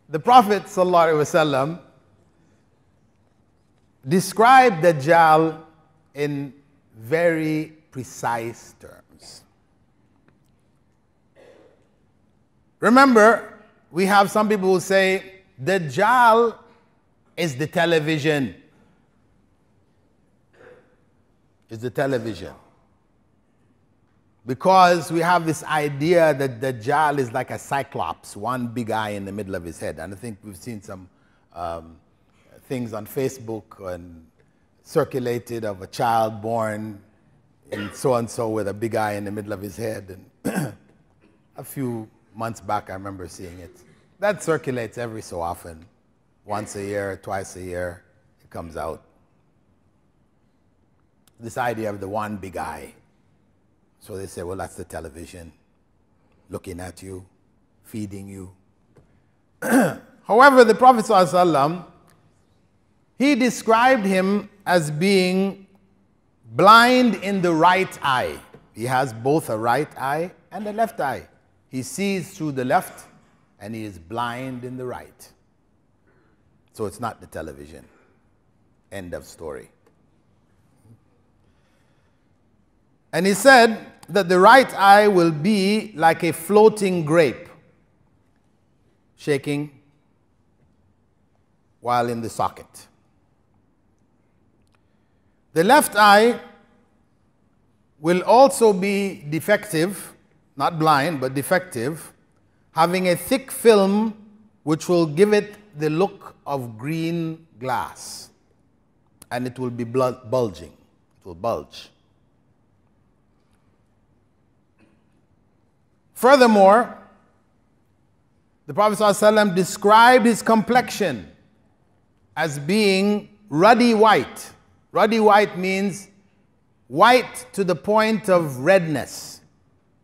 The Prophet ﷺ described Dajjal in very precise terms. Remember, we have some people who say Dajjal is the television. Is the television. Because we have this idea that Dajjal is like a cyclops, one big eye in the middle of his head. And I think we've seen some things on Facebook and circulated of a child born in so-and-so with a big eye in the middle of his head. And a few months back, I remember seeing it. That circulates every so often. Once a year, twice a year, it comes out. This idea of the one big eye. So they say, well, that's the television, looking at you, feeding you. However, the Prophet ﷺ, he described him as being blind in the right eye. He has both a right eye and a left eye. He sees through the left and he is blind in the right. So it's not the television. End of story. And he said that the right eye will be like a floating grape, shaking while in the socket. The left eye will also be defective, not blind, but defective, having a thick film which will give it the look of green glass, and it will be bulging. It will bulge. Furthermore, the Prophet ﷺ described his complexion as being ruddy white. Ruddy white means white to the point of redness.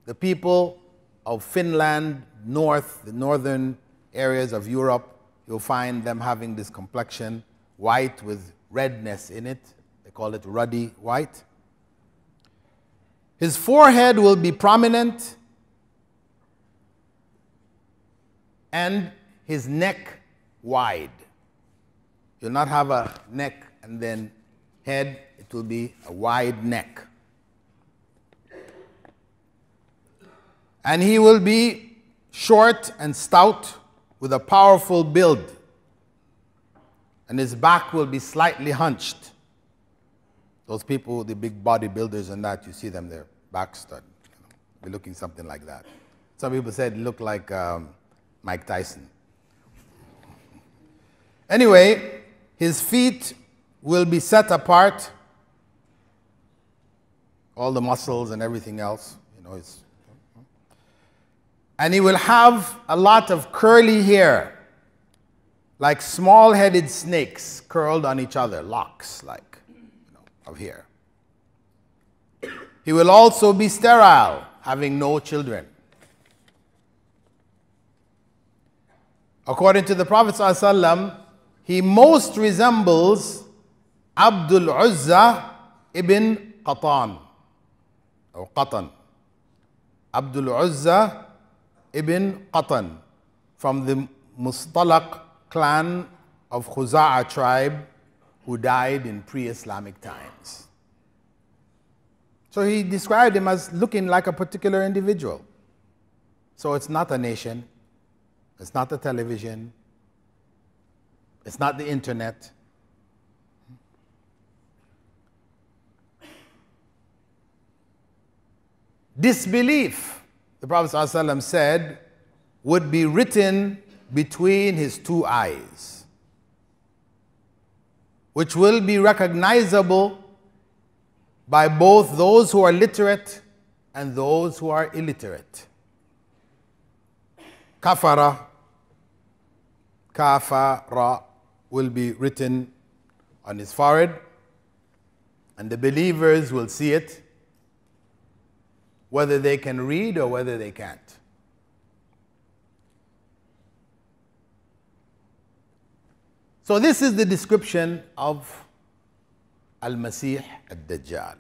The people of Finland, the northern areas of Europe, you'll find them having this complexion, white with redness in it. They call it ruddy white. His forehead will be prominent, and his neck wide. You'll not have a neck and then head, it will be a wide neck. And he will be short and stout with a powerful build. And his back will be slightly hunched. Those people, the big bodybuilders and that, you see them, their backs start be looking something like that. Some people said it looked like Mike Tyson. Anyway, his feet will be set apart, all the muscles and everything else, you know. And he will have a lot of curly hair, like small-headed snakes curled on each other, locks, like, you know, of hair. He will also be sterile, having no children. According to the Prophet ﷺ, he most resembles Abdul Uzza ibn Qatan, or Qatan. Abdul Uzza ibn Qatan, from the Mustalaq clan of Khuza'a tribe, who died in pre-Islamic times. So he described him as looking like a particular individual. So it's not a nation. It's not the television. It's not the internet. Disbelief, the Prophet ﷺ said, would be written between his two eyes, which will be recognizable by both those who are literate and those who are illiterate. Kafara, Kafara will be written on his forehead, and the believers will see it, whether they can read or whether they can't. So this is the description of Al-Masih Ad-Dajjal.